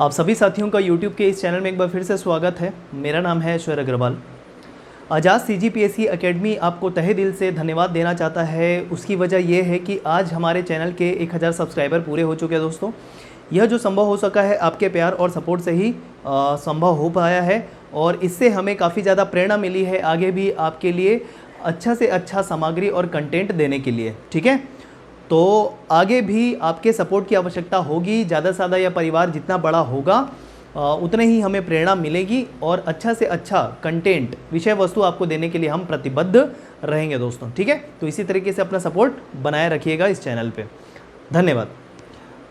आप सभी साथियों का YouTube के इस चैनल में एक बार फिर से स्वागत है। मेरा नाम है ऐश्वर्य अग्रवाल। आजाद CGPSC एकेडमी आपको तहे दिल से धन्यवाद देना चाहता है। उसकी वजह यह है कि आज हमारे चैनल के 1000 सब्सक्राइबर पूरे हो चुके हैं दोस्तों। यह जो संभव हो सका है आपके प्यार और सपोर्ट से ही संभव हो पाया है और इससे हमें काफ़ी ज़्यादा प्रेरणा मिली है आगे भी आपके लिए अच्छा से अच्छा सामग्री और कंटेंट देने के लिए। ठीक है, तो आगे भी आपके सपोर्ट की आवश्यकता होगी। ज़्यादा से ज़्यादा यह परिवार जितना बड़ा होगा उतने ही हमें प्रेरणा मिलेगी और अच्छा से अच्छा कंटेंट विषय वस्तु आपको देने के लिए हम प्रतिबद्ध रहेंगे दोस्तों। ठीक है, तो इसी तरीके से अपना सपोर्ट बनाए रखिएगा इस चैनल पे। धन्यवाद।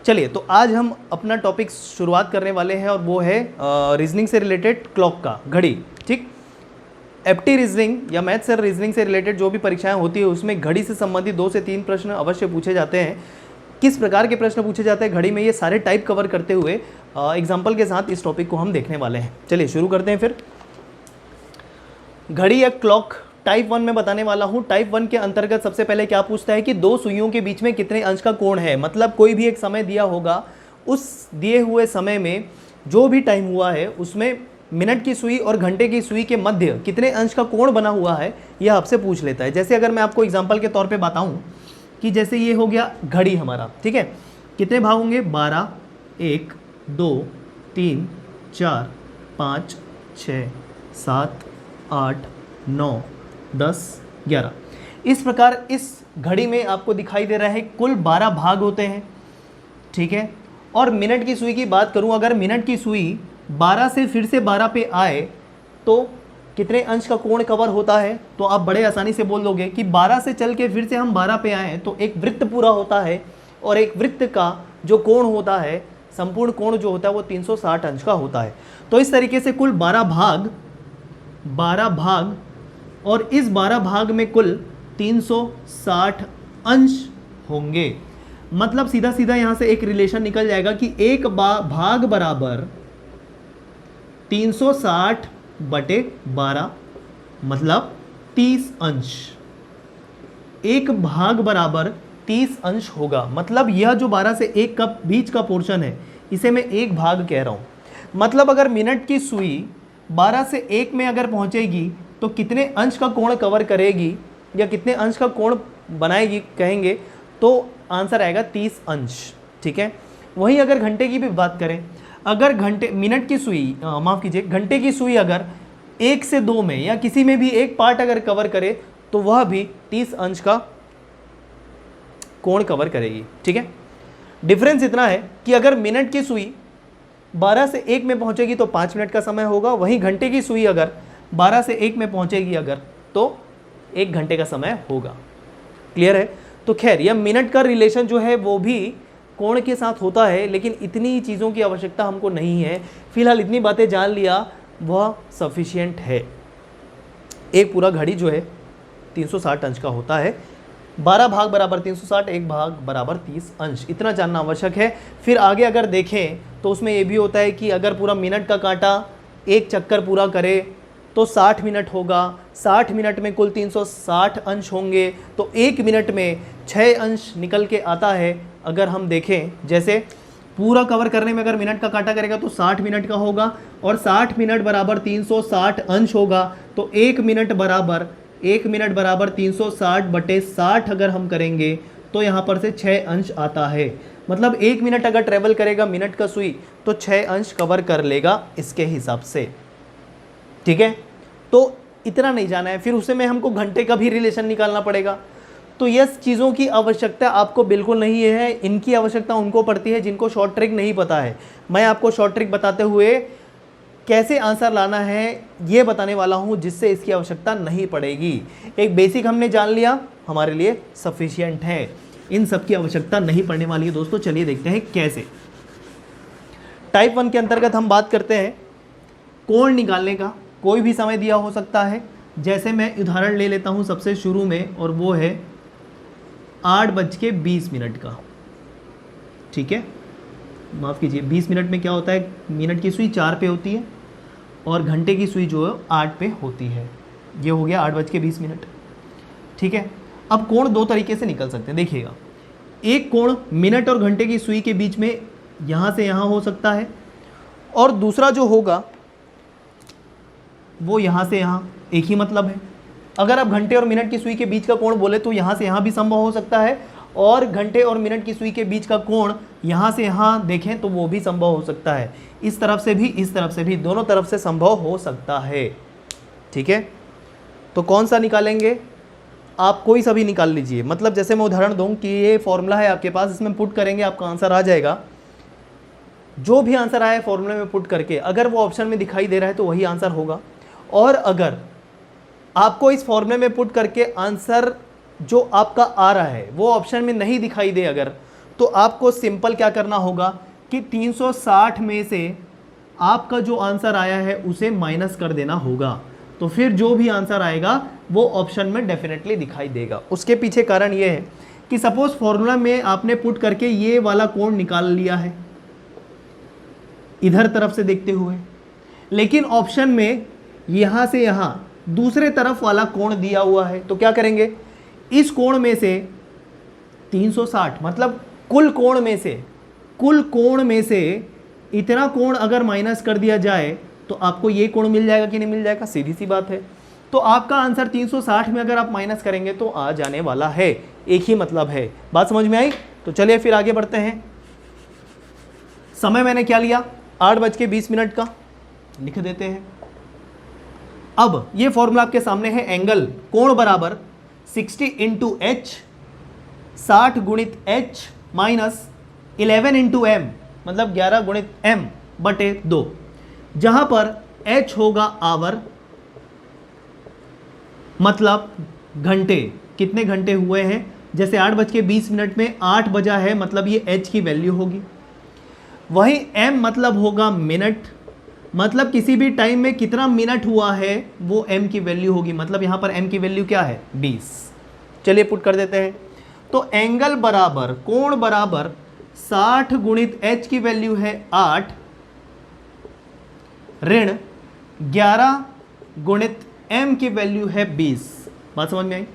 चलिए, तो आज हम अपना टॉपिक शुरुआत करने वाले हैं और वो है रीजनिंग से रिलेटेड क्लॉक का, घड़ी। ठीक, एप्टी रीजनिंग या मैथ से रीजनिंग से रिलेटेड जो भी परीक्षाएं होती है उसमें घड़ी से संबंधित 2 से 3 प्रश्न अवश्य पूछे जाते हैं। किस प्रकार के प्रश्न पूछे जाते हैं घड़ी में, ये सारे टाइप कवर करते हुए एग्जाम्पल के साथ इस टॉपिक को हम देखने वाले हैं। चलिए शुरू करते हैं फिर। घड़ी या क्लॉक टाइप 1 में बताने वाला हूँ। टाइप 1 के अंतर्गत सबसे पहले क्या पूछता है कि 2 सुइयों के बीच में कितने अंश का कोण है। मतलब कोई भी एक समय दिया होगा, उस दिए हुए समय में जो भी टाइम हुआ है उसमें मिनट की सुई और घंटे की सुई के मध्य कितने अंश का कोण बना हुआ है, यह आपसे पूछ लेता है। जैसे अगर मैं आपको एग्जांपल के तौर पे बताऊं कि जैसे ये हो गया घड़ी हमारा, ठीक है, कितने भाग होंगे 12, 1, 2, 3, 4, 5, 6, 7, 8, 9, 10, 11। इस प्रकार इस घड़ी में आपको दिखाई दे रहा है कुल 12 भाग होते हैं। ठीक है, और मिनट की सुई की बात करूं, अगर मिनट की सुई 12 से फिर से 12 पे आए तो कितने अंश का कोण कवर होता है, तो आप बड़े आसानी से बोल दोगे कि 12 से चल के फिर से हम 12 पे आए तो एक वृत्त पूरा होता है और एक वृत्त का जो कोण होता है, संपूर्ण कोण जो होता है वो 360 अंश का होता है। तो इस तरीके से कुल 12 भाग और इस 12 भाग में कुल 360 अंश होंगे। मतलब सीधा सीधा यहां से एक रिलेशन निकल जाएगा कि एक भाग बराबर 360 बटे 12 मतलब 30 अंश। एक भाग बराबर 30 अंश होगा। मतलब यह जो 12 से 1 का बीच का पोर्शन है इसे मैं एक भाग कह रहा हूं। मतलब अगर मिनट की सुई 12 से 1 में अगर पहुंचेगी तो कितने अंश का कोण कवर करेगी या कितने अंश का कोण बनाएगी कहेंगे, तो आंसर आएगा 30 अंश। ठीक है, वहीं अगर घंटे की भी बात करें, अगर मिनट की सुई माफ कीजिए घंटे की सुई अगर 1 से 2 में या किसी में भी एक पार्ट अगर कवर करे तो वह भी 30 अंश का कोण कवर करेगी। ठीक है, डिफरेंस इतना है कि अगर मिनट की सुई 12 से 1 में पहुंचेगी तो 5 मिनट का समय होगा, वहीं घंटे की सुई अगर 12 से 1 में पहुंचेगी अगर तो 1 घंटे का समय होगा। क्लियर है? तो खैर यह मिनट का रिलेशन जो है वो भी कोण के साथ होता है, लेकिन इतनी चीज़ों की आवश्यकता हमको नहीं है। फिलहाल इतनी बातें जान लिया वह सफिशिएंट है। एक पूरा घड़ी जो है 360 अंश का होता है। 12 भाग बराबर 360, एक भाग बराबर 30 अंश, इतना जानना आवश्यक है। फिर आगे अगर देखें तो उसमें यह भी होता है कि अगर पूरा मिनट का कांटा एक चक्कर पूरा करे तो 60 मिनट होगा। 60 मिनट में कुल 360 अंश होंगे, तो 1 मिनट में 6 अंश निकल के आता है। अगर हम देखें जैसे पूरा कवर करने में अगर मिनट का कांटा करेगा तो 60 मिनट का होगा और 60 मिनट बराबर 360 अंश होगा, तो 1 मिनट बराबर 360 बटे 60 अगर हम करेंगे तो यहाँ पर से 6 अंश आता है। मतलब 1 मिनट अगर ट्रेवल करेगा मिनट का सुई तो 6 अंश कवर कर लेगा इसके हिसाब से। ठीक है, तो इतना नहीं जाना है, फिर उसे में हमको घंटे का भी रिलेशन निकालना पड़ेगा। तो ये चीज़ों की आवश्यकता आपको बिल्कुल नहीं है। इनकी आवश्यकता उनको पड़ती है जिनको शॉर्ट ट्रिक नहीं पता है। मैं आपको शॉर्ट ट्रिक बताते हुए कैसे आंसर लाना है ये बताने वाला हूँ, जिससे इसकी आवश्यकता नहीं पड़ेगी। एक बेसिक हमने जान लिया, हमारे लिए सफिशिएंट है। इन सब की आवश्यकता नहीं पड़ने वाली है दोस्तों। चलिए देखते हैं कैसे। टाइप 1 के अंतर्गत हम बात करते हैं कोण निकालने का। कोई भी समय दिया हो सकता है। जैसे मैं उदाहरण ले लेता हूँ सबसे शुरू में, और वो है 8:20 का। ठीक है, माफ़ कीजिए 20 मिनट में क्या होता है, मिनट की सुई 4 पे होती है और घंटे की सुई जो है 8 पे होती है। ये हो गया 8:20। ठीक है, अब कोण 2 तरीके से निकल सकते हैं। देखिएगा, एक कोण मिनट और घंटे की सुई के बीच में यहाँ से यहाँ हो सकता है, और दूसरा जो होगा वो यहाँ से यहाँ, एक ही मतलब है। अगर आप घंटे और मिनट की सुई के बीच का कोण बोले तो यहाँ से यहाँ भी संभव हो सकता है, और घंटे और मिनट की सुई के बीच का कोण यहाँ से यहाँ देखें तो वो भी संभव हो सकता है। इस तरफ से भी, इस तरफ से भी, दोनों तरफ से संभव हो सकता है। ठीक है, तो कौन सा निकालेंगे? आप कोई सा भी निकाल लीजिए। मतलब जैसे मैं उदाहरण दूं कि ये फॉर्मूला है आपके पास, इसमें पुट करेंगे आपका आंसर आ जाएगा। जो भी आंसर आया फॉर्मूले में पुट करके, अगर वो ऑप्शन में दिखाई दे रहा है तो वही आंसर होगा। और अगर आपको इस फॉर्मूले में पुट करके आंसर जो आपका आ रहा है वो ऑप्शन में नहीं दिखाई दे अगर, तो आपको सिंपल क्या करना होगा कि 360 में से आपका जो आंसर आया है उसे माइनस कर देना होगा। तो फिर जो भी आंसर आएगा वो ऑप्शन में डेफिनेटली दिखाई देगा। उसके पीछे कारण ये है कि सपोज फॉर्मूला में आपने पुट करके ये वाला कोण निकाल लिया है इधर तरफ से देखते हुए, लेकिन ऑप्शन में यहां से यहां दूसरे तरफ वाला कोण दिया हुआ है। तो क्या करेंगे? इस कोण में से 360 मतलब कुल कोण में से इतना कोण अगर माइनस कर दिया जाए तो आपको ये कोण मिल जाएगा कि नहीं मिल जाएगा? सीधी सी बात है। तो आपका आंसर 360 में अगर आप माइनस करेंगे तो आ जाने वाला है। एक ही मतलब है। बात समझ में आई? तो चलिए फिर आगे बढ़ते हैं। समय मैंने क्या लिया? 8:20 का लिख देते हैं। अब ये फॉर्मूला आपके सामने है। एंगल कोण बराबर 60 इंटू एच, 60 गुणित एच माइनस 11 इंटू एम, मतलब 11 गुणित एम बटे 2, जहां पर एच होगा आवर, मतलब घंटे। कितने घंटे हुए हैं? जैसे 8:20 में 8 बजा है, मतलब ये एच की वैल्यू होगी। वहीं एम मतलब होगा मिनट, मतलब किसी भी टाइम में कितना मिनट हुआ है वो एम की वैल्यू होगी। मतलब यहां पर एम की वैल्यू क्या है? 20। चलिए पुट कर देते हैं। तो एंगल बराबर, कोण बराबर 60 गुणित एच की वैल्यू है 8 ऋण 11 गुणित एम की वैल्यू है 20। बात समझ में आई?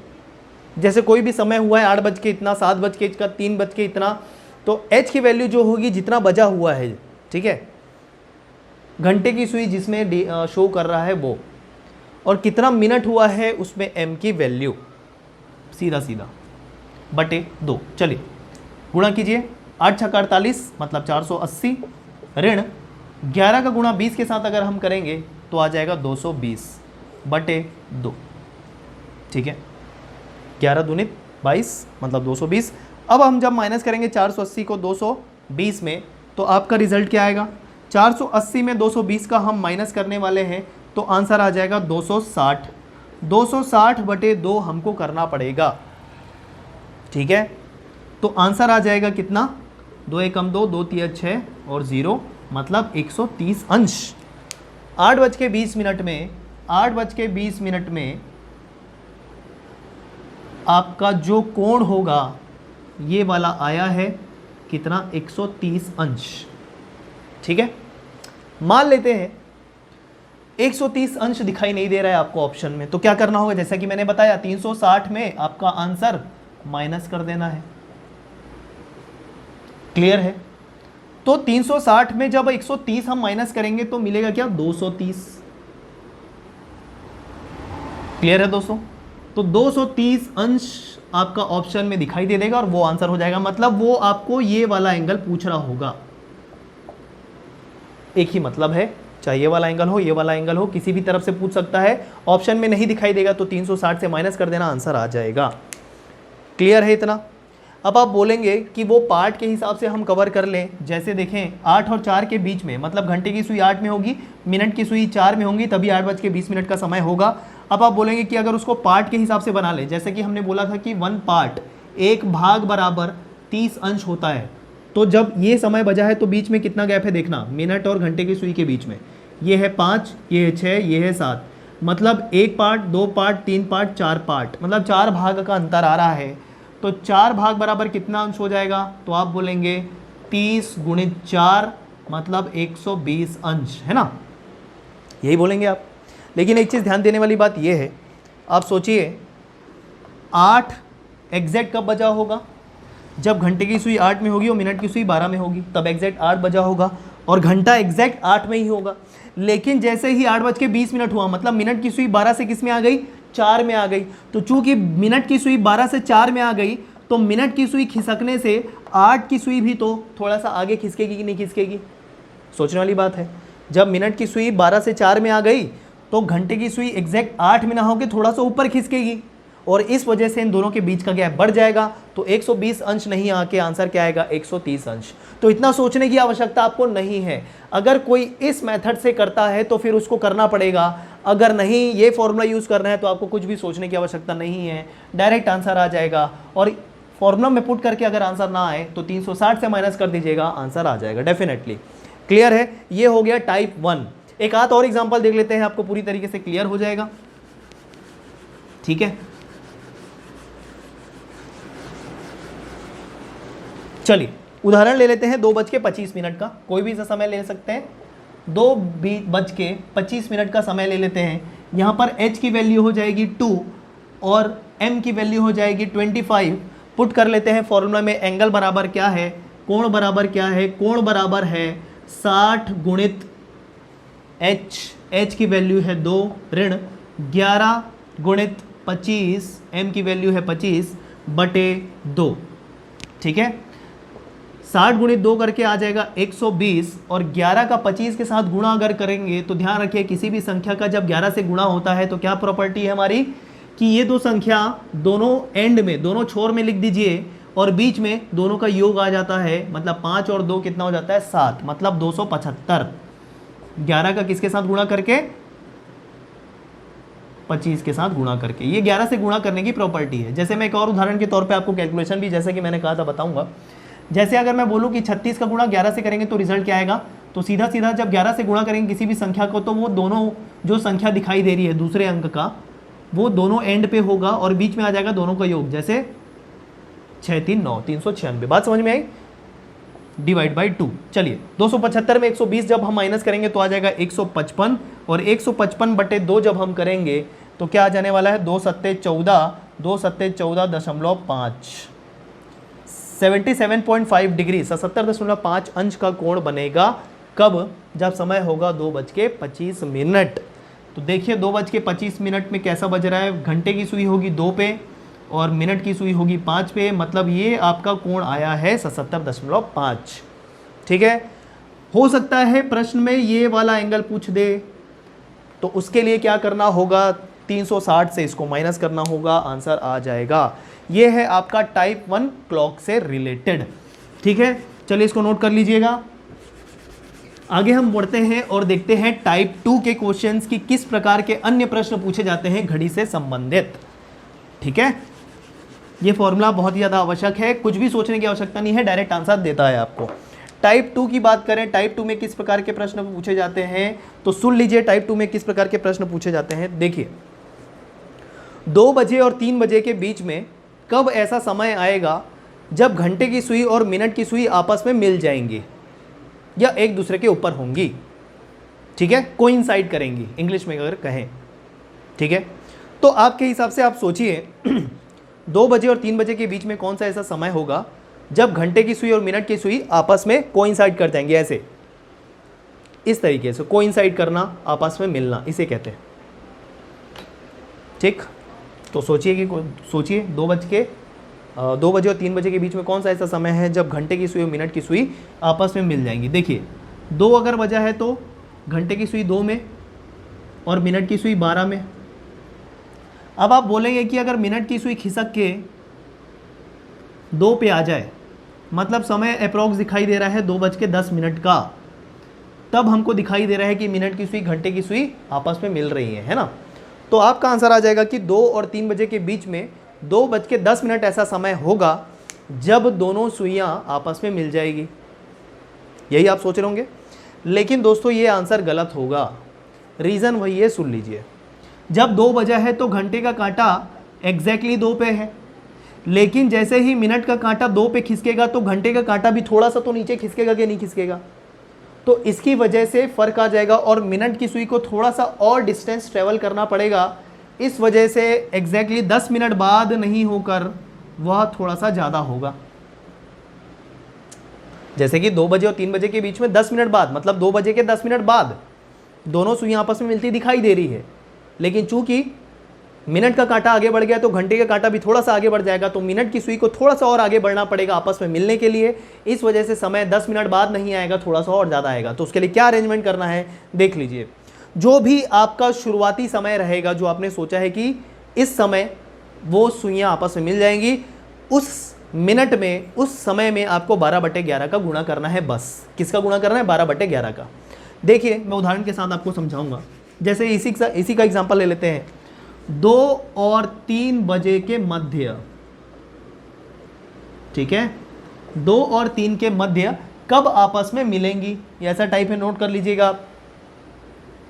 जैसे कोई भी समय हुआ है 8 बज के इतना, 7 बज के इतना, 3 बज के इतना, तो एच की वैल्यू जो होगी जितना बजा हुआ है, ठीक है, घंटे की सुई जिसमें शो कर रहा है वो, और कितना मिनट हुआ है उसमें एम की वैल्यू, सीधा सीधा बटे 2। चलिए गुणा कीजिए। 8 छक्का 48 मतलब 480 ऋण 11 का गुणा 20 के साथ अगर हम करेंगे तो आ जाएगा 220 बटे 2। ठीक है, 11 दूनित 22 मतलब 220। अब हम जब माइनस करेंगे 480 को 220 में तो आपका रिजल्ट क्या आएगा? 480 में 220 का हम माइनस करने वाले हैं तो आंसर आ जाएगा 260। 260 बटे 2 हमको करना पड़ेगा। ठीक है, तो आंसर आ जाएगा कितना? 2 एकम 2, 2 तिया 6 और 0 मतलब 130 अंश। 8:20 में 8:20 में आपका जो कोण होगा ये वाला आया है कितना? 130 अंश। ठीक है, मान लेते हैं 130 अंश दिखाई नहीं दे रहा है आपको ऑप्शन में, तो क्या करना होगा? जैसा कि मैंने बताया 360 में आपका आंसर माइनस कर देना है। क्लियर है? तो 360 में जब 130 हम माइनस करेंगे तो मिलेगा क्या? 230। क्लियर है दोस्तों? तो 230 अंश आपका ऑप्शन में दिखाई दे देगा और वो आंसर हो जाएगा। मतलब वो आपको ये वाला एंगल पूछ रहा होगा। एक ही मतलब है, चाहे ये वाला एंगल हो, ये वाला एंगल हो, किसी भी तरफ से पूछ सकता है। ऑप्शन में नहीं दिखाई देगा तो 360 से माइनस कर देना, आंसर आ जाएगा। क्लियर है इतना? अब आप बोलेंगे कि वो पार्ट के हिसाब से हम कवर कर लें। जैसे देखें 8 और 4 के बीच में, मतलब घंटे की सुई 8 में होगी, मिनट की सुई 4 में होंगी, तभी 8:20 का समय होगा। अब आप बोलेंगे कि अगर उसको पार्ट के हिसाब से बना ले, जैसे कि हमने बोला था कि 1 पार्ट, 1 भाग बराबर 30 अंश होता है, तो जब ये समय बजा है तो बीच में कितना गैप है देखना, मिनट और घंटे की सुई के बीच में। ये है 5, ये है 6, ये है 7, मतलब 1 पार्ट, 2 पार्ट, 3 पार्ट, 4 पार्ट, मतलब 4 भाग का अंतर आ रहा है। तो 4 भाग बराबर कितना अंश हो जाएगा? तो आप बोलेंगे 30 गुणित 4 मतलब 120 अंश, है ना? यही बोलेंगे आप। लेकिन एक चीज़ ध्यान देने वाली बात यह है, आप सोचिए 8 एग्जैक्ट कब बजा होगा? जब घंटे की सुई 8 में होगी और मिनट की सुई 12 में होगी, तब एग्जैक्ट 8 बजा होगा। और घंटा एग्जैक्ट 8 में ही होगा। लेकिन जैसे ही 8:20 हुआ, मतलब मिनट की सुई 12 से किस में आ गई, 4 में आ गई। तो चूंकि मिनट की सुई 12 से 4 में आ गई, तो मिनट की सुई खिसकने से 8 की सुई भी तो थोड़ा सा आगे खिसकेगी कि नहीं खिसकेगी, सोचने वाली बात है। जब मिनट की सुई 12 से 4 में आ गई, तो घंटे की सुई एग्जैक्ट 8 में ना होकर थोड़ा सा ऊपर खिसकेगी, और इस वजह से इन दोनों के बीच का गैप बढ़ जाएगा। तो 120 अंश नहीं आके आंसर क्या आएगा, 130 अंश। तो इतना सोचने की आवश्यकता आपको नहीं है। अगर कोई इस मेथड से करता है तो फिर उसको करना पड़ेगा, अगर नहीं ये फॉर्मूला यूज़ करना है तो आपको कुछ भी सोचने की आवश्यकता नहीं है, डायरेक्ट आंसर आ जाएगा। और फॉर्मूला में पुट करके अगर आंसर ना आए तो 360 से माइनस कर दीजिएगा, आंसर आ जाएगा डेफिनेटली। क्लियर है, ये हो गया टाइप 1। एक आध और एग्जांपल देख लेते हैं, आपको पूरी तरीके से क्लियर हो जाएगा। ठीक है, चलिए उदाहरण ले लेते हैं 2:25 का, कोई भी सा समय ले सकते हैं। 2:25 का समय ले लेते हैं। यहाँ पर h की वैल्यू हो जाएगी 2 और m की वैल्यू हो जाएगी 25। पुट कर लेते हैं फॉर्मूला में। एंगल बराबर क्या है, कोण बराबर क्या है, कोण बराबर है 60 गुणित h की वैल्यू है 2 ऋण 11 गुणित 25, m की वैल्यू है 25/2। ठीक है, 60 गुणित 2 करके आ जाएगा 120, और 11 का 25 के साथ गुणा अगर करेंगे तो ध्यान रखिए किसी भी संख्या का जब 11 से गुणा होता है तो क्या प्रॉपर्टी है हमारी, कि ये दो संख्या दोनों एंड में, दोनों छोर में लिख दीजिए, और बीच में दोनों का योग आ जाता है, मतलब 5 और 2 कितना हो जाता है 7, मतलब 275। 11 का किसके साथ गुणा करके, 25 के साथ गुणा करके। ये 11 से गुणा करने की प्रॉपर्टी है। जैसे मैं एक और उदाहरण के तौर पे आपको कैलकुलेशन भी, जैसे कि मैंने कहा था, बताऊंगा। जैसे अगर मैं बोलूं कि 36 का गुणा 11 से करेंगे तो रिजल्ट क्या आएगा, तो सीधा सीधा जब 11 से गुणा करेंगे किसी भी संख्या को, तो वो दोनों जो संख्या दिखाई दे रही है दूसरे अंक का, वो दोनों एंड पे होगा और बीच में आ जाएगा दोनों का योग। जैसे 6 3 9 396। बात समझ में आई, डिवाइड बाई 2। चलिए 275 में 120 जब हम माइनस करेंगे तो आ जाएगा 155, और 155/2 जब हम करेंगे तो क्या आ जाने वाला है, 2 सत्ते 14, 2 सत्ते 14.5, 77.5 डिग्री, 77.5 अंश का कोण बनेगा। कब, जब समय होगा 2:25। तो देखिए 2:25 में कैसा बज रहा है, घंटे की सुई होगी 2 पे और मिनट की सुई होगी 5 पे, मतलब ये आपका कोण आया है 77.5। ठीक है, हो सकता है प्रश्न में ये वाला एंगल पूछ दे, तो उसके लिए क्या करना होगा, 360 से इसको माइनस करना होगा, आंसर आ जाएगा। ये है आपका टाइप 1 क्लॉक से रिलेटेड। ठीक है, चलिए इसको नोट कर लीजिएगा। आगे हम बढ़ते हैं और देखते हैं टाइप 2 के क्वेश्चंस की किस प्रकार के अन्य प्रश्न पूछे जाते हैं घड़ी से संबंधित। ठीक है, ये फॉर्मूला बहुत ही ज़्यादा आवश्यक है, कुछ भी सोचने की आवश्यकता नहीं है, डायरेक्ट आंसर देता है आपको। टाइप 2 की बात करें, टाइप 2 में किस प्रकार के प्रश्न पूछे जाते हैं, तो सुन लीजिए टाइप 2 में किस प्रकार के प्रश्न पूछे जाते हैं। देखिए 2 बजे और 3 बजे के बीच में कब ऐसा समय आएगा जब घंटे की सुई और मिनट की सुई आपस में मिल जाएंगी या एक दूसरे के ऊपर होंगी। ठीक है, कोइंसाइड करेंगी इंग्लिश में अगर कहें। ठीक है, तो आपके हिसाब से आप सोचिए 2 बजे और 3 बजे के बीच में कौन सा ऐसा समय होगा जब घंटे की सुई और मिनट की सुई आपस में कोइंसाइड कर जाएंगे, ऐसे इस तरीके से कोइंसाइड करना, आपस में मिलना, इसे कहते हैं। ठीक, तो सोचिए कि 2 बजे और 3 बजे के बीच में कौन सा ऐसा समय है जब घंटे की सुई और मिनट की सुई आपस में मिल जाएंगी। देखिए 2 अगर बजा है तो घंटे की सुई 2 में और मिनट की सुई 12 में। अब आप बोलेंगे कि अगर मिनट की सुई खिसक के 2 पे आ जाए, मतलब समय अप्रॉक्स दिखाई दे रहा है 2:10 का, तब हमको दिखाई दे रहा है कि मिनट की सुई घंटे की सुई आपस में मिल रही है ना। तो आपका आंसर आ जाएगा कि 2 और 3 बजे के बीच में 2:10 ऐसा समय होगा जब दोनों सुइयां आपस में मिल जाएगी। यही आप सोच रहे होंगे, लेकिन दोस्तों ये आंसर गलत होगा। रीज़न वही है, सुन लीजिए। जब 2 बजा है तो घंटे का कांटा एग्जैक्टली 2 पे है, लेकिन जैसे ही मिनट का कांटा 2 पे खिसकेगा तो घंटे का कांटा भी थोड़ा सा तो नीचे खिसकेगा कि नहीं खिसकेगा, तो इसकी वजह से फ़र्क आ जाएगा और मिनट की सुई को थोड़ा सा और डिस्टेंस ट्रेवल करना पड़ेगा। इस वजह से एग्जैक्टली 10 मिनट बाद नहीं होकर वह थोड़ा सा ज़्यादा होगा। जैसे कि 2 बजे और 3 बजे के बीच में 10 मिनट बाद, मतलब 2 बजे के 10 मिनट बाद दोनों सुइयां आपस में मिलती दिखाई दे रही है। लेकिन चूंकि मिनट का कांटा आगे बढ़ गया तो घंटे का कांटा भी थोड़ा सा आगे बढ़ जाएगा, तो मिनट की सुई को थोड़ा सा और आगे बढ़ना पड़ेगा आपस में मिलने के लिए। इस वजह से समय 10 मिनट बाद नहीं आएगा, थोड़ा सा और ज़्यादा आएगा। तो उसके लिए क्या अरेंजमेंट करना है देख लीजिए। जो भी आपका शुरुआती समय रहेगा, जो आपने सोचा है कि इस समय वो सुइयां आपस में मिल जाएंगी, उस मिनट में, उस समय में आपको 12/11 का गुणा करना है। बस किसका गुणा करना है? 12/11 का। देखिए मैं उदाहरण के साथ आपको समझाऊंगा। जैसे इसी का एग्जांपल ले लेते हैं। 2 और 3 बजे के मध्य, ठीक है, 2 और 3 के मध्य कब आपस में मिलेंगी, ऐसा टाइप में नोट कर लीजिएगा आप।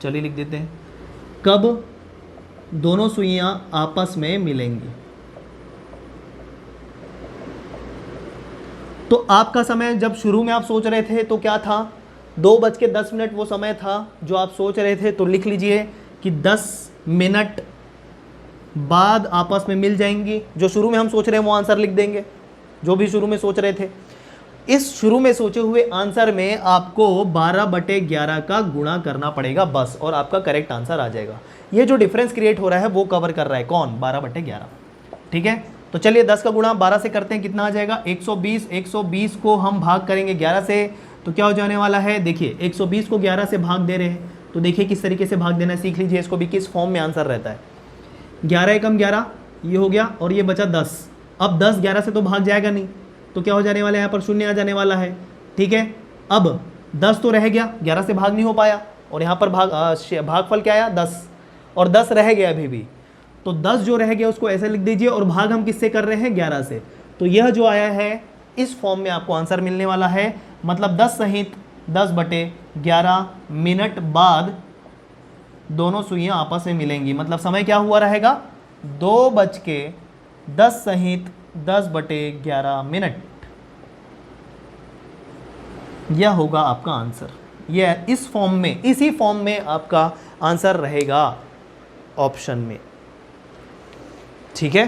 चलिए लिख देते हैं, कब दोनों सुइयां आपस में मिलेंगी। तो आपका समय जब शुरू में आप सोच रहे थे तो क्या था? 2:10 वो समय था जो आप सोच रहे थे। तो लिख लीजिए कि 10 मिनट बाद आपस में मिल जाएंगी। जो शुरू में हम सोच रहे हैं वो आंसर लिख देंगे, जो भी शुरू में सोच रहे थे। इस शुरू में सोचे हुए आंसर में आपको 12/11 का गुणा करना पड़ेगा बस, और आपका करेक्ट आंसर आ जाएगा। ये जो डिफरेंस क्रिएट हो रहा है वो कवर कर रहा है कौन? 12/11। ठीक है, तो चलिए 10 का गुणा 12 से करते हैं, कितना आ जाएगा? 120। 120 को हम भाग करेंगे 11 से, तो क्या हो जाने वाला है? देखिए 120 को 11 से भाग दे रहे हैं, तो देखिए किस तरीके से भाग देना है, सीख लीजिए इसको भी, किस फॉर्म में आंसर रहता है। 11 एकम 11, ये हो गया, और ये बचा 10। अब 10 11 से तो भाग जाएगा नहीं, तो क्या हो जाने वाला है? यहाँ पर शून्य आ जाने वाला है। ठीक है, अब 10 तो रह गया, 11 से भाग नहीं हो पाया, और यहाँ पर भागफल क्या आया? 10, और 10 रह गया अभी भी। तो 10 जो रह गया उसको ऐसे लिख दीजिए, और भाग हम किससे कर रहे हैं? 11 से। तो यह जो आया है इस फॉर्म में आपको आंसर मिलने वाला है। मतलब 10 सहित 10/11 मिनट बाद दोनों सुइयां आपस में मिलेंगी। मतलब समय क्या हुआ रहेगा? 2:10 सहित 10/11 मिनट। यह होगा आपका आंसर। यह इस फॉर्म में, इसी फॉर्म में आपका आंसर रहेगा ऑप्शन में। ठीक है,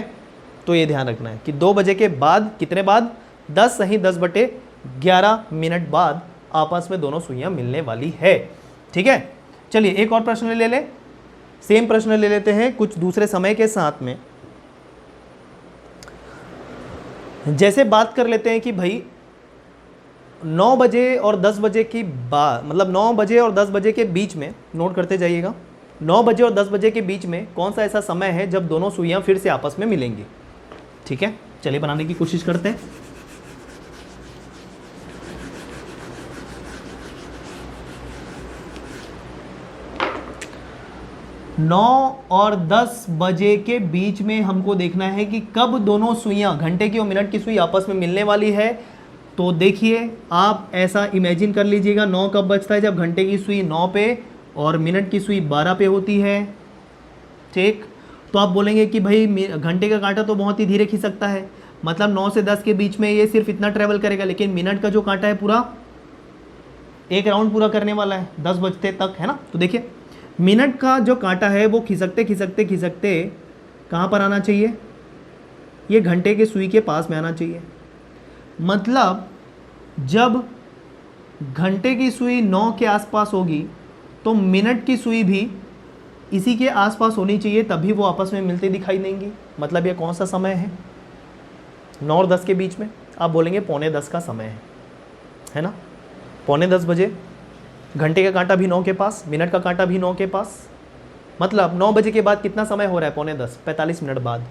तो ये ध्यान रखना है कि 2 बजे के बाद, कितने बाद? 10 सही 10/11 मिनट बाद आपस में दोनों सुइयां मिलने वाली है। ठीक है, चलिए एक और प्रश्न ले ले, सेम प्रश्न ले लेते हैं कुछ दूसरे समय के साथ में। जैसे बात कर लेते हैं कि भाई 9 बजे और 10 बजे की बाद, मतलब 9 बजे और 10 बजे के बीच में, नोट करते जाइएगा, 9 बजे और 10 बजे के बीच में कौन सा ऐसा समय है जब दोनों सुइयां फिर से आपस में मिलेंगी। ठीक है, चलिए बनाने की कोशिश करते हैं। नौ और 10 बजे के बीच में हमको देखना है कि कब दोनों सुइयां, घंटे की और मिनट की सुई आपस में मिलने वाली है। तो देखिए आप ऐसा इमेजिन कर लीजिएगा, 9 कब बजता है? जब घंटे की सुई 9 पे और मिनट की सुई 12 पे होती है। ठीक, तो आप बोलेंगे कि भाई घंटे का कांटा तो बहुत ही धीरे खिसकता है, मतलब 9 से 10 के बीच में ये सिर्फ इतना ट्रेवल करेगा, लेकिन मिनट का जो कांटा है पूरा एक राउंड पूरा करने वाला है 10 बजते तक, है ना। तो देखिए मिनट का जो कांटा है वो खिसकते खिसकते खिसकते कहाँ पर आना चाहिए? ये घंटे के सुई के पास में आना चाहिए। मतलब जब घंटे की सुई 9 के आसपास होगी तो मिनट की सुई भी इसी के आसपास होनी चाहिए, तभी वो आपस में मिलते दिखाई देंगी। मतलब ये कौन सा समय है? 9 और 10 के बीच में। आप बोलेंगे 9:45 का समय है ना, 9:45 बजे। घंटे का कांटा भी 9 के पास, मिनट का कांटा भी 9 के पास, मतलब 9 बजे के बाद कितना समय हो रहा है? 9:45, 45 मिनट बाद।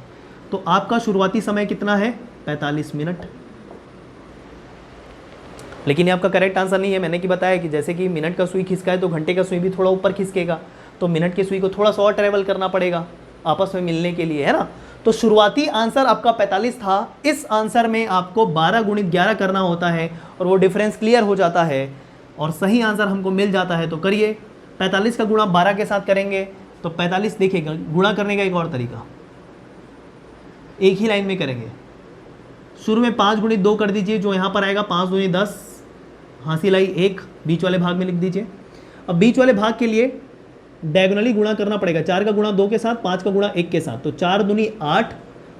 तो आपका शुरुआती समय कितना है? 45 मिनट। लेकिन ये आपका करेक्ट आंसर नहीं है। मैंने कि बताया कि जैसे कि मिनट का सुई खिसका है तो घंटे का सुई भी थोड़ा ऊपर खिसकेगा, तो मिनट की सुई को थोड़ा सा और ट्रेवल करना पड़ेगा आपस में मिलने के लिए, है ना। तो शुरुआती आंसर आपका 45 था। इस आंसर में आपको 12 × 11 करना होता है और वो डिफरेंस क्लियर हो जाता है और सही आंसर हमको मिल जाता है। तो करिए, 45 का गुणा 12 के साथ करेंगे तो 45, देखिएगा गुणा करने का एक और तरीका, एक ही लाइन में करेंगे। शुरू में 5 × 2 कर दीजिए, जो यहाँ पर आएगा 5 दूनी 10, हासिल आई 1, बीच वाले भाग में लिख दीजिए। अब बीच वाले भाग के लिए डायगोनली गुणा करना पड़ेगा। 4 का गुणा 2 के साथ, 5 का गुणा 1 के साथ, तो 4 दूनी 8,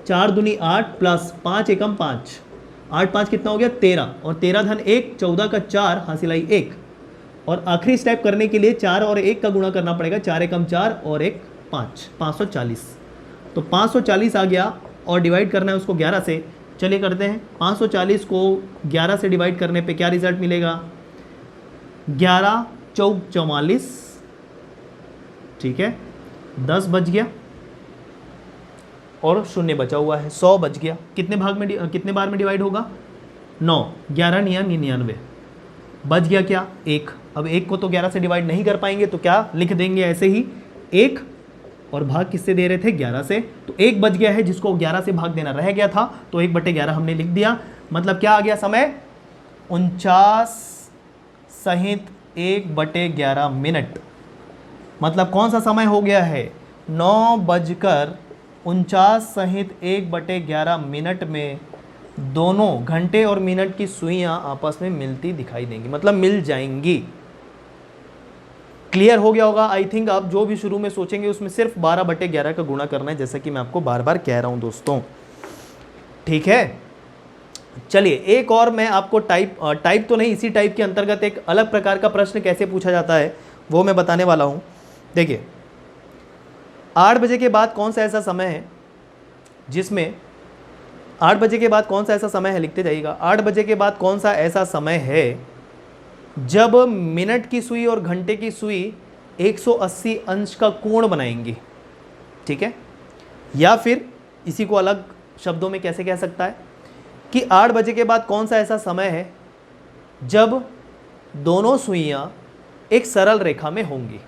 4 दूनी 8 प्लस 5 एकम 5, 8 5 कितना हो गया 13, और 13 धन 1 14 का 4 हासिल आई 1, और आखिरी स्टेप करने के लिए 4 और 1 का गुणा करना पड़ेगा, 4 एकम 4 और 1 5, 540। तो 540 आ गया और डिवाइड करना है उसको 11 से। चलिए करते हैं, 540 को 11 से डिवाइड करने पे क्या रिजल्ट मिलेगा, 11 चौक 44, ठीक है, 10 बच गया और शून्य बचा हुआ है, 100 बच गया। कितने भाग में कितने बार में डिवाइड होगा, 9, 11 निया 99, बच गया क्या 1। अब 1 को तो 11 से डिवाइड नहीं कर पाएंगे तो क्या लिख देंगे ऐसे ही 1, और भाग किससे दे रहे थे 11 से, तो 1 बच गया है जिसको 11 से भाग देना रह गया था, तो 1/11 हमने लिख दिया। मतलब क्या आ गया समय, 49 सहित 1/11 मिनट। मतलब कौन सा समय हो गया है, 9:49 सहित 1/11 मिनट में दोनों घंटे और मिनट की सुइयां आपस में मिलती दिखाई देंगी, मतलब मिल जाएंगी। क्लियर हो गया होगा आई थिंक। आप जो भी शुरू में सोचेंगे उसमें सिर्फ 12/11 का गुणा करना है, जैसा कि मैं आपको बार बार कह रहा हूं दोस्तों, ठीक है। चलिए एक और मैं आपको टाइप तो नहीं, इसी टाइप के अंतर्गत एक अलग प्रकार का प्रश्न कैसे पूछा जाता है वो मैं बताने वाला हूं। देखिए 8 बजे के बाद कौन सा ऐसा समय है जिसमें 8 बजे के बाद कौन सा ऐसा समय है, लिखते जाइएगा, 8 बजे के बाद कौन सा ऐसा समय है जब मिनट की सुई और घंटे की सुई 180 अंश का कोण बनाएंगी, ठीक है। या फिर इसी को अलग शब्दों में कैसे कह सकता है कि 8 बजे के बाद कौन सा ऐसा समय है जब दोनों सुइयां एक सरल रेखा में होंगी।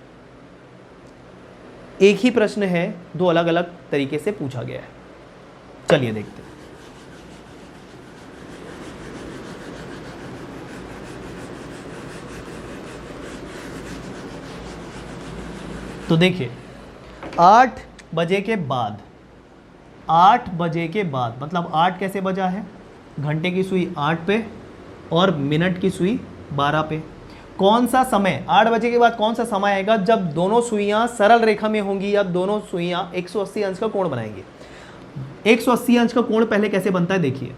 एक ही प्रश्न है, दो अलग अलग तरीके से पूछा गया है। चलिए देखते हैं। तो देखिए 8 बजे के बाद, 8 बजे के बाद मतलब 8 कैसे बजा है, घंटे की सुई 8 पे और मिनट की सुई 12 पे। कौन सा समय 8 बजे के बाद कौन सा समय आएगा जब दोनों सुइयां सरल रेखा में होंगी या दोनों सुइयां 180 अंश का कोण बनाएंगी। 180 अंश का कोण पहले कैसे बनता है देखिए,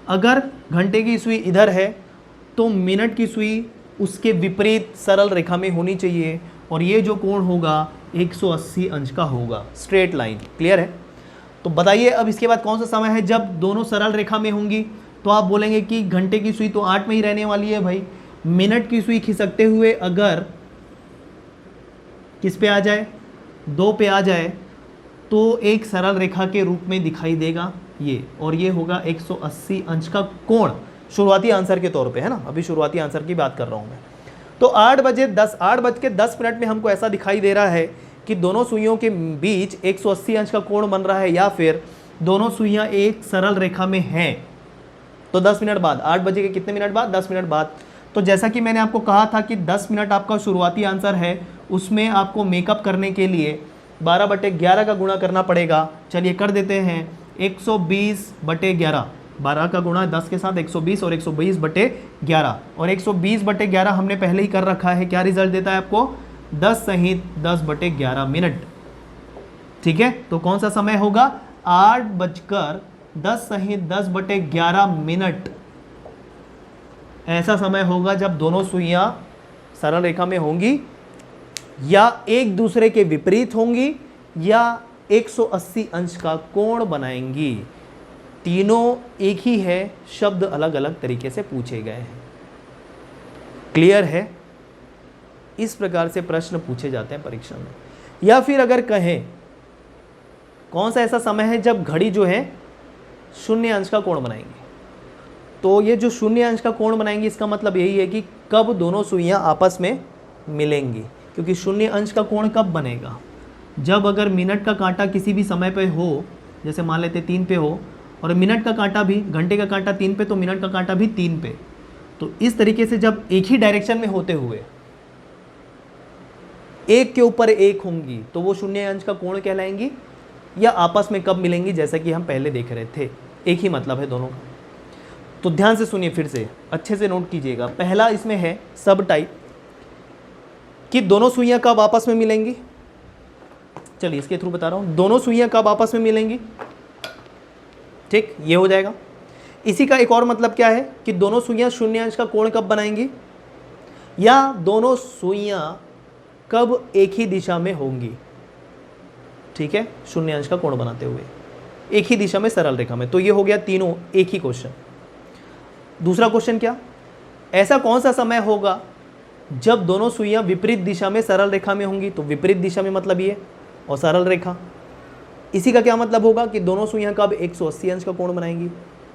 अगर घंटे की सुई इधर है तो मिनट की सुई उसके विपरीत सरल रेखा में होनी चाहिए, और ये जो कोण होगा 180 अंश का होगा, स्ट्रेट लाइन। क्लियर है। तो बताइए अब इसके बाद कौन सा समय है जब दोनों सरल रेखा में होंगी, तो आप बोलेंगे कि घंटे की सुई तो 8 में ही रहने वाली है भाई, मिनट की सुई खिसकते हुए अगर किस पे आ जाए, 2 पे आ जाए तो एक सरल रेखा के रूप में दिखाई देगा ये, और ये होगा 180 अंश का कोण, शुरुआती आंसर के तौर पे है ना, अभी शुरुआती आंसर की बात कर रहा हूं मैं। तो 8 बज के 10 मिनट में हमको ऐसा दिखाई दे रहा है कि दोनों सुइयों के बीच 180 अंश का कोण बन रहा है, या फिर दोनों सुइयां एक सरल रेखा में हैं। तो 10 मिनट बाद, 8 बजे के कितने मिनट बाद, 10 मिनट बाद। तो जैसा कि मैंने आपको कहा था कि 10 मिनट आपका शुरुआती आंसर है, उसमें आपको मेकअप करने के लिए 12/11 का गुणा करना पड़ेगा। चलिए कर देते हैं, 120/11, 12 का गुणा 10 के साथ 120 और 120/11, और 120/11 हमने पहले ही कर रखा है। क्या रिजल्ट देता है आपको, 10 सहित 10/11 मिनट, ठीक है। तो कौन सा समय होगा, 8:10 सहित 10/11 मिनट ऐसा समय होगा जब दोनों सुइयां सरल रेखा में होंगी या एक दूसरे के विपरीत होंगी या 180 अंश का कोण बनाएंगी। तीनों एक ही है, शब्द अलग अलग तरीके से पूछे गए हैं। क्लियर है। इस प्रकार से प्रश्न पूछे जाते हैं परीक्षा में। या फिर अगर कहें कौन सा ऐसा समय है जब घड़ी जो है 0 अंश का कोण बनाएंगी, तो ये जो 0 अंश का कोण बनाएंगी इसका मतलब यही है कि कब दोनों सुइयां आपस में मिलेंगी, क्योंकि 0 अंश का कोण कब बनेगा, जब अगर मिनट का कांटा किसी भी समय पे हो, जैसे मान लेते 3 पे हो, और मिनट का कांटा भी, घंटे का कांटा 3 पे तो मिनट का कांटा भी 3 पे, तो इस तरीके से जब एक ही डायरेक्शन में होते हुए एक के ऊपर एक होंगी तो वो 0 अंश का कोण कहलाएंगी, या आपस में कब मिलेंगी, जैसा कि हम पहले देख रहे थे। एक ही मतलब है दोनों का। तो ध्यान से सुनिए, फिर से अच्छे से नोट कीजिएगा। पहला इसमें है सब टाइप कि दोनों सुइयां कब आपस में मिलेंगी। चलिए इसके थ्रू बता रहा हूं, दोनों सुइयां कब आपस में मिलेंगी, ठीक, ये हो जाएगा। इसी का एक और मतलब क्या है कि दोनों सुइयां शून्य अंश का कोण कब बनाएंगी, या दोनों सुइयां कब एक ही दिशा में होंगी। ठीक है, शून्य अंश का कोण बनाते हुए एक ही दिशा में सरल रेखा में। तो ये हो गया तीनों एक ही क्वेश्चन। दूसरा क्वेश्चन क्या, ऐसा कौन सा समय होगा जब दोनों सुइयां विपरीत दिशा में सरल रेखा में होंगी। तो विपरीत दिशा में मतलब ये, और सरल रेखा, इसी का क्या मतलब होगा कि दोनों सुइयां कब 180 अंश का कोण बनाएंगी,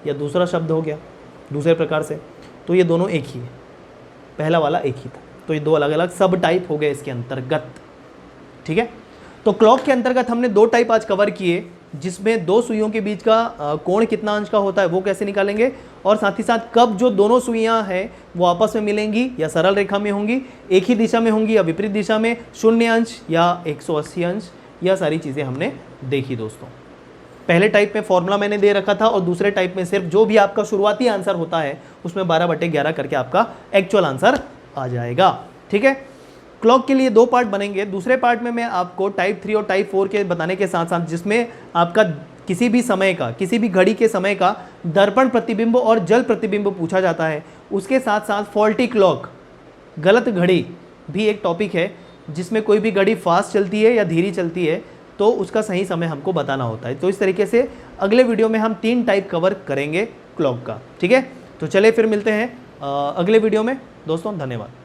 या दूसरा शब्द हो गया दूसरे प्रकार से, तो ये दोनों एक ही है, पहला वाला एक ही था। तो ये दो अलग अलग सब टाइप हो गए इसके अंतर्गत। ठीक है, तो क्लॉक के अंतर्गत हमने दो टाइप आज कवर किए, जिसमें दो सुइयों के बीच का कोण कितना अंश का होता है वो कैसे निकालेंगे, और साथ ही साथ कब जो दोनों सुइयां हैं वो आपस में मिलेंगी, या सरल रेखा में होंगी, एक ही दिशा में होंगी या विपरीत दिशा में, शून्य अंश या 180 अंश, यह सारी चीज़ें हमने देखी दोस्तों। पहले टाइप में फॉर्मूला मैंने दे रखा था, और दूसरे टाइप में सिर्फ जो भी आपका शुरुआती आंसर होता है उसमें 12/11 करके आपका एक्चुअल आंसर आ जाएगा। ठीक है, क्लॉक के लिए दो पार्ट बनेंगे। दूसरे पार्ट में मैं आपको टाइप 3 और टाइप 4 के बताने के साथ साथ, जिसमें आपका किसी भी समय का, किसी भी घड़ी के समय का दर्पण प्रतिबिंब और जल प्रतिबिंब पूछा जाता है, उसके साथ साथ फॉल्टी क्लॉक, गलत घड़ी भी एक टॉपिक है, जिसमें कोई भी घड़ी फास्ट चलती है या धीरे चलती है तो उसका सही समय हमको बताना होता है। तो इस तरीके से अगले वीडियो में हम 3 टाइप कवर करेंगे क्लॉक का। ठीक है, तो चलिए फिर मिलते हैं अगले वीडियो में दोस्तों। धन्यवाद।